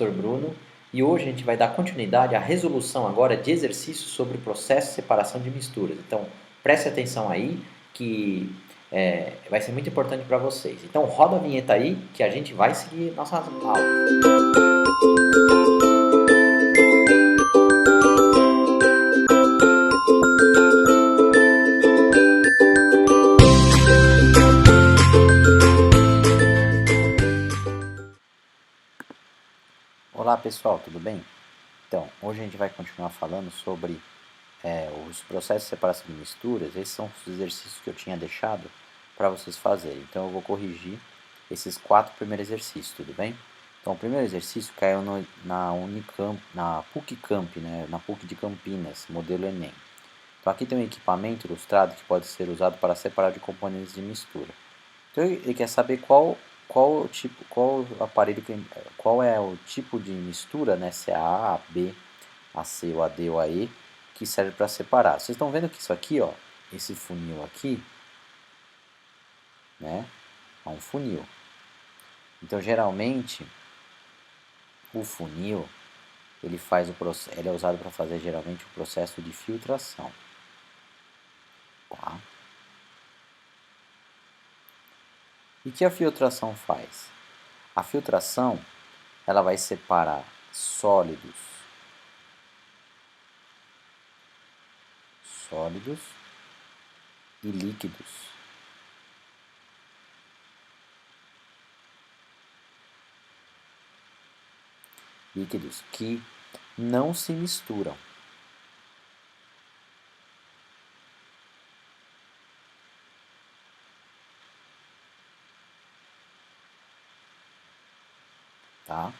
professor Bruno e hoje a gente vai dar continuidade à resolução agora de exercícios sobre o processo de separação de misturas. Então, preste atenção aí que vai ser muito importante para vocês. Então, roda a vinheta aí que a gente vai seguir nossas aulas. Olá pessoal, tudo bem? Então, hoje a gente vai continuar falando sobre os processos de separação de misturas. Esses são os exercícios que eu tinha deixado para vocês fazerem. Então eu vou corrigir esses 4 primeiros exercícios, tudo bem? Então o primeiro exercício caiu na Unicamp, na PUC Camp, né, na PUC de Campinas, modelo Enem. Então aqui tem um equipamento ilustrado que pode ser usado para separar de componentes de mistura. Então ele quer saber qual é o tipo de mistura, né, se é a B, a C, ou a D ou a E, que serve para separar. Vocês estão vendo que isso aqui, ó, esse funil aqui, né, é um funil. Então geralmente o funil ele é usado para fazer geralmente o processo de filtração. Tá? E o que a filtração faz? A filtração ela vai separar sólidos e líquidos. Líquidos que não se misturam. Tá?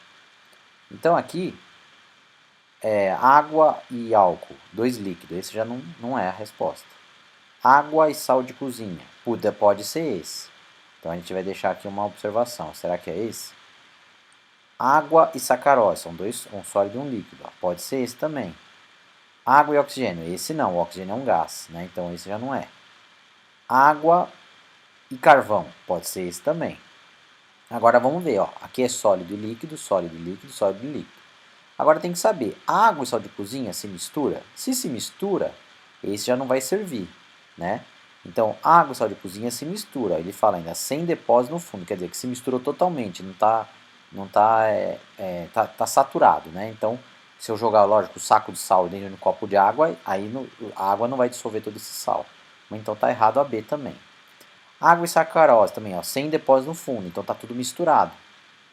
Então aqui água e álcool, 2 líquidos, esse já não é a resposta. Água e sal de cozinha, pode ser esse. Então a gente vai deixar aqui uma observação, será que é esse? Água e sacarose, são um sólido e um líquido, pode ser esse também. Água e oxigênio, esse não, o oxigênio é um gás, né? Então esse já não é. Água e carvão, pode ser esse também. Agora vamos ver, ó, aqui é sólido e líquido, sólido e líquido, sólido e líquido. Agora tem que saber, água e sal de cozinha se mistura? Se se mistura, esse já não vai servir, né? Então, água e sal de cozinha se mistura. Ele fala ainda sem depósito no fundo, quer dizer que se misturou totalmente, tá saturado, né? Então, se eu jogar, lógico, o saco de sal dentro de um copo de água, aí a água não vai dissolver todo esse sal. Então tá errado a B também. Água e sacarose também, ó, sem depósito no fundo, então tá tudo misturado.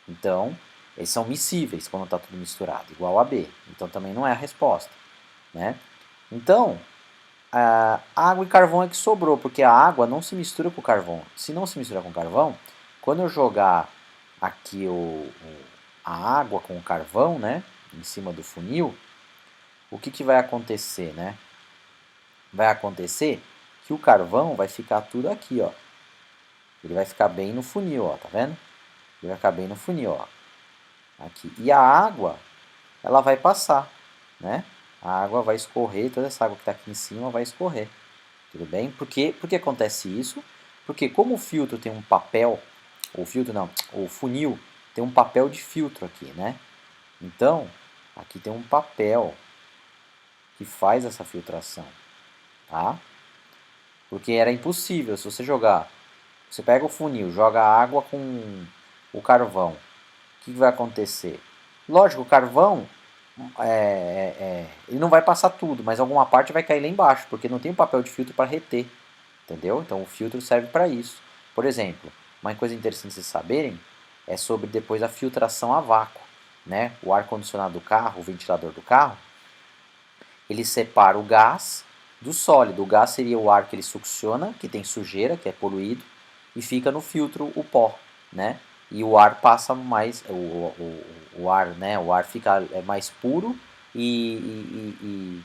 Então, eles são miscíveis quando está tudo misturado, igual a B. Então também não é a resposta, né? Então, água e carvão é que sobrou, porque a água não se mistura com o carvão. Se não se misturar com o carvão, quando eu jogar aqui a água com o carvão, né, em cima do funil, o que vai acontecer, né? Vai acontecer que o carvão vai ficar tudo aqui, ó. Ele vai ficar bem no funil, ó, tá vendo? Ele vai ficar bem no funil, ó. Aqui. E a água, ela vai passar, né? A água vai escorrer, toda essa água que está aqui em cima vai escorrer. Tudo bem? Por que acontece isso? Porque como o filtro tem um papel, o funil tem um papel de filtro aqui, né? Então, aqui tem um papel que faz essa filtração, tá? Porque era impossível, se você jogar, você pega o funil, joga a água com o carvão, o que vai acontecer? Lógico, o carvão, ele não vai passar tudo, mas alguma parte vai cair lá embaixo, porque não tem um papel de filtro para reter, entendeu? Então o filtro serve para isso. Por exemplo, uma coisa interessante vocês saberem é sobre depois a filtração a vácuo, né? O ar-condicionado do carro, o ventilador do carro, ele separa o gás do sólido. O gás seria o ar que ele succiona, que tem sujeira, que é poluído, e fica no filtro o pó, né? E o ar passa mais, o ar, né? O ar fica mais puro e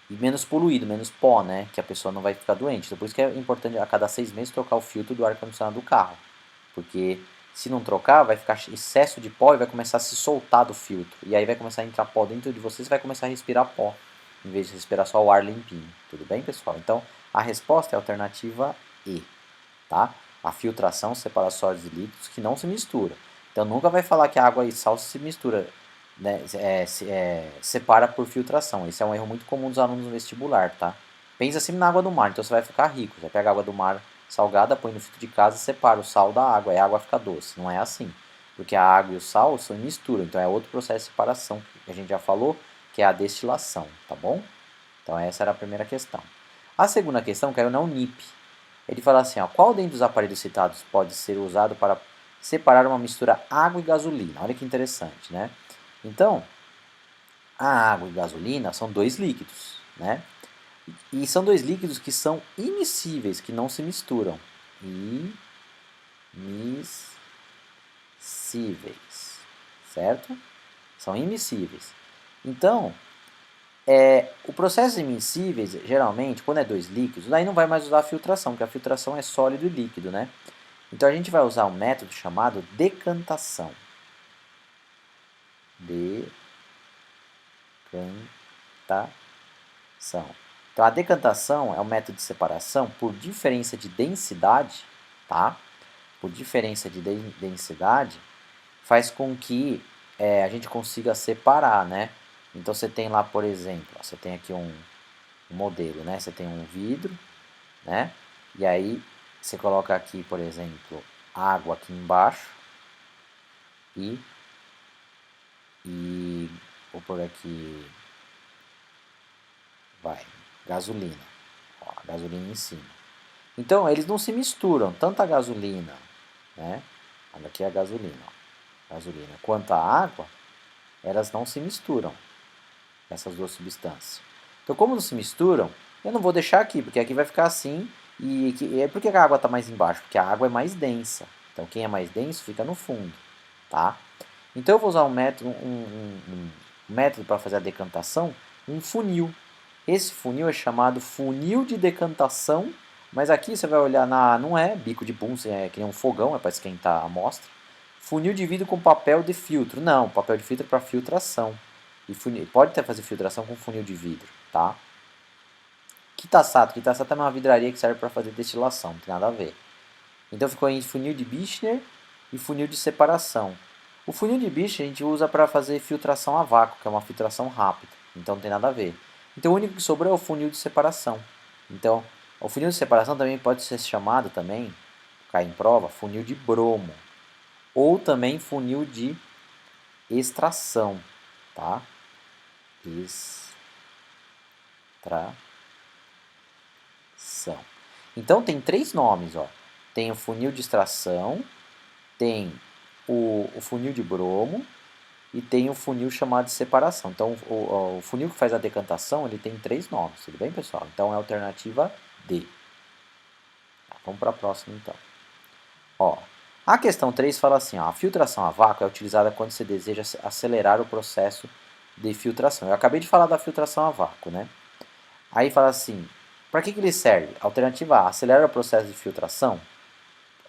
menos poluído, menos pó, né? Que a pessoa não vai ficar doente. Então, por isso que é importante a cada 6 meses trocar o filtro do ar-condicionado do carro, porque se não trocar, vai ficar excesso de pó e vai começar a se soltar do filtro. E aí vai começar a entrar pó dentro de você, você vai começar a respirar pó, em vez de respirar só o ar limpinho. Tudo bem, pessoal? Então, a resposta é a alternativa E, tá? A filtração separa sólidos e líquidos que não se misturam. Então nunca vai falar que água e sal se mistura, né? Separa por filtração. Esse é um erro muito comum dos alunos no vestibular, tá? Pensa sempre na água do mar, então você vai ficar rico. Você pega a água do mar salgada, põe no filtro de casa e separa o sal da água, e a água fica doce. Não é assim. Porque a água e o sal são em mistura, então é outro processo de separação que a gente já falou, que é a destilação, tá bom? Então essa era a primeira questão. A segunda questão caiu na Unip. Ele fala assim, ó, qual dentre os aparelhos citados pode ser usado para separar uma mistura água e gasolina? Olha que interessante, né? Então, a água e gasolina são dois líquidos, né? E são dois líquidos que são immiscíveis, que não se misturam. Immiscíveis, certo? São immiscíveis. Então, o processo immiscíveis, geralmente, quando é dois líquidos, aí não vai mais usar a filtração, porque a filtração é sólido e líquido, né? Então a gente vai usar um método chamado decantação. Decantação. Então a decantação é um método de separação por diferença de densidade, tá? Por diferença de densidade, faz com que a gente consiga separar, né? Então você tem lá, por exemplo, você tem aqui um modelo, né? Você tem um vidro, né? E aí você coloca aqui, por exemplo, água aqui embaixo e vou por aqui, gasolina. Ó, a gasolina em cima. Então eles não se misturam, tanto a gasolina, né? Olha aqui a gasolina, ó, gasolina, quanto a água, elas não se misturam, essas duas substâncias. Então, como não se misturam, eu não vou deixar aqui, porque aqui vai ficar assim. Por que a água está mais embaixo? Porque a água é mais densa. Então, quem é mais denso fica no fundo, tá? Então, eu vou usar um método para fazer a decantação, um funil. Esse funil é chamado funil de decantação, mas aqui você vai olhar, não é bico de bunsen, é que nem um fogão, é para esquentar a amostra. Funil de vidro com papel de filtro. Não, papel de filtro é para filtração. E pode até fazer filtração com funil de vidro, tá? Kitasato. Kitasato é uma vidraria que serve para fazer destilação, não tem nada a ver. Então ficou em funil de Birchner e funil de separação. O funil de Birchner a gente usa para fazer filtração a vácuo, que é uma filtração rápida. Então não tem nada a ver. Então o único que sobrou é o funil de separação. Então o funil de separação também pode ser chamado também, cai em prova, funil de bromo. Ou também funil de extração, tá? Extração. Então tem três nomes, ó. Tem o funil de extração, tem o funil de bromo e tem o funil chamado de separação. Então o funil que faz a decantação, ele tem três nomes, tudo bem, pessoal? Então é a alternativa D. Vamos para a próxima então. Ó, a questão 3 fala assim, ó, a filtração a vácuo é utilizada quando você deseja acelerar o processo de filtração. Eu acabei de falar da filtração a vácuo, né? Aí fala assim, para que ele serve? Alternativa A, acelera o processo de filtração?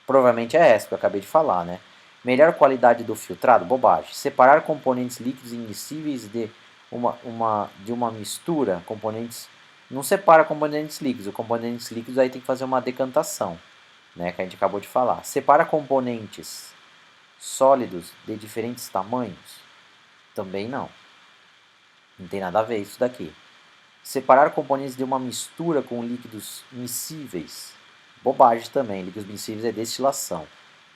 Provavelmente é essa que eu acabei de falar, né? Melhor qualidade do filtrado? Bobagem. Separar componentes líquidos immiscíveis de uma mistura, componentes... Não separa componentes líquidos, os componentes líquidos aí tem que fazer uma decantação, né, que a gente acabou de falar. Separa componentes sólidos de diferentes tamanhos? Também não. Não tem nada a ver isso daqui. Separar componentes de uma mistura com líquidos miscíveis? Bobagem também. Líquidos miscíveis é destilação.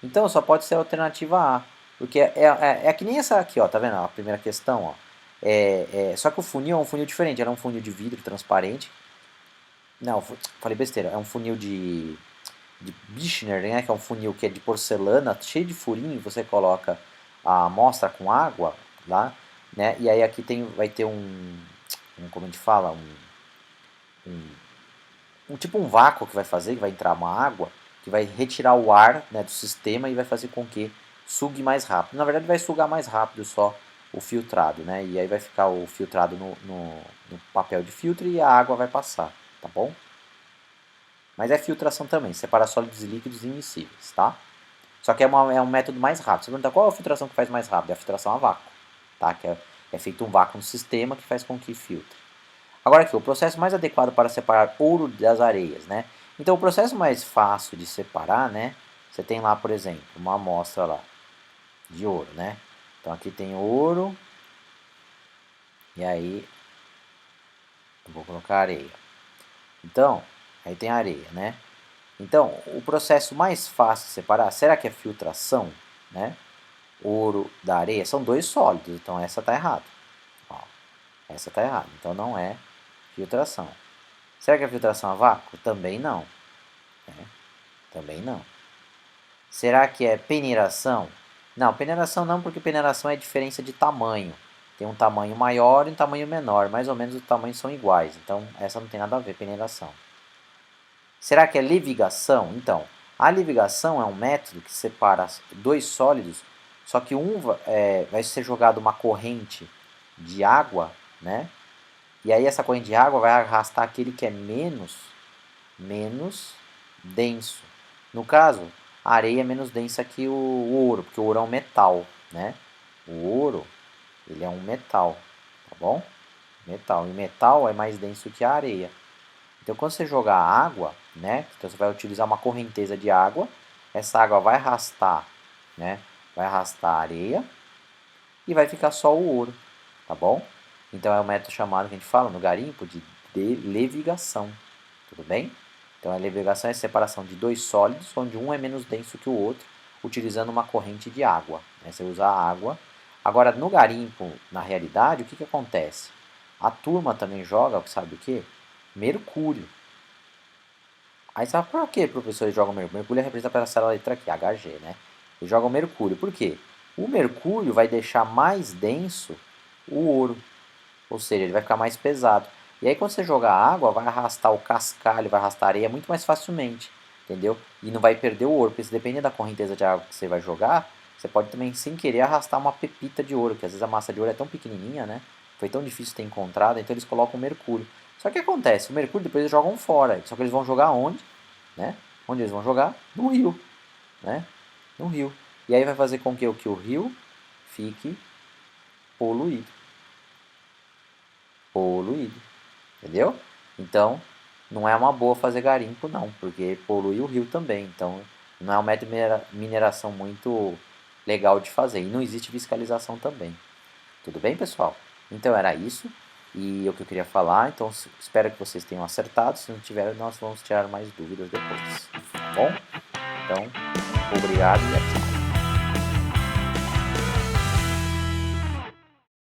Então só pode ser a alternativa A. Porque é que nem essa aqui, ó, tá vendo? A primeira questão, ó. Só que o funil é um funil diferente. Era um funil de vidro transparente. Não, falei besteira. É um funil de Birchner, né, que é um funil que é de porcelana, cheio de furinho, você coloca a amostra com água lá, né, e aí aqui vai ter como a gente fala, tipo um vácuo que vai fazer, que vai entrar uma água, que vai retirar o ar, né, do sistema e vai fazer com que sugue mais rápido. Na verdade vai sugar mais rápido só o filtrado, né, e aí vai ficar o filtrado no papel de filtro e a água vai passar, tá bom? Mas é filtração também, separa sólidos e líquidos immiscíveis, tá? Só que é um método mais rápido. Você pergunta qual é a filtração que faz mais rápido? É a filtração a vácuo, tá? Que é feito um vácuo no sistema que faz com que filtre. Agora aqui, o processo mais adequado para separar ouro das areias, né? Então o processo mais fácil de separar, né? Você tem lá, por exemplo, uma amostra lá de ouro, né? Então aqui tem ouro, e aí eu vou colocar areia. Então, aí tem areia, né? Então, o processo mais fácil de separar, será que é filtração, né? Ouro da areia, são dois sólidos, então essa está errada. Ó, essa está errada, então não é filtração. Será que é filtração a vácuo? Também não. Né? Também não. Será que é peneiração? Não, peneiração não, porque peneiração é diferença de tamanho. Tem um tamanho maior e um tamanho menor, mais ou menos os tamanhos são iguais, então essa não tem nada a ver, peneiração. Será que é livigação? Então, a livigação é um método que separa dois sólidos, só que vai ser jogado uma corrente de água, né? E aí essa corrente de água vai arrastar aquele que é menos denso. No caso, a areia é menos densa que o ouro, porque o ouro é um metal, né? O ouro, ele é um metal, tá bom? Metal. E metal é mais denso que a areia. Então, quando você jogar água, né? Então, você vai utilizar uma correnteza de água. Essa água vai arrastar, né? Vai arrastar a areia e vai ficar só o ouro, tá bom? Então, é o método chamado, que a gente fala no garimpo, de levigação, tudo bem? Então, a levigação é a separação de dois sólidos, onde um é menos denso que o outro, utilizando uma corrente de água. Né? Você usa a água. Agora, no garimpo, na realidade, o que acontece? A turma também joga, sabe o que? Mercúrio. Aí você fala, por que, professor, eles jogam mercúrio? Mercúrio representa essa letra aqui, Hg, né? Eles jogam mercúrio. Por quê? O mercúrio vai deixar mais denso o ouro. Ou seja, ele vai ficar mais pesado. E aí quando você jogar água, vai arrastar o cascalho, vai arrastar a areia muito mais facilmente. Entendeu? E não vai perder o ouro, porque se depender da correnteza de água que você vai jogar, você pode também, sem querer, arrastar uma pepita de ouro, que às vezes a massa de ouro é tão pequenininha, né? Foi tão difícil ter encontrado, então eles colocam mercúrio. Só que acontece, o mercúrio depois eles jogam fora. Só que eles vão jogar onde? Né? Onde eles vão jogar? No rio. Né? No rio. E aí vai fazer com que o rio fique poluído. Poluído. Entendeu? Então, não é uma boa fazer garimpo, não, porque polui o rio também. Então, não é uma método de mineração muito legal de fazer. E não existe fiscalização também. Tudo bem, pessoal? Então, era isso. E o que eu queria falar. Então, espero que vocês tenham acertado. Se não tiverem, nós vamos tirar mais dúvidas depois. Tá bom? Então, obrigado e até.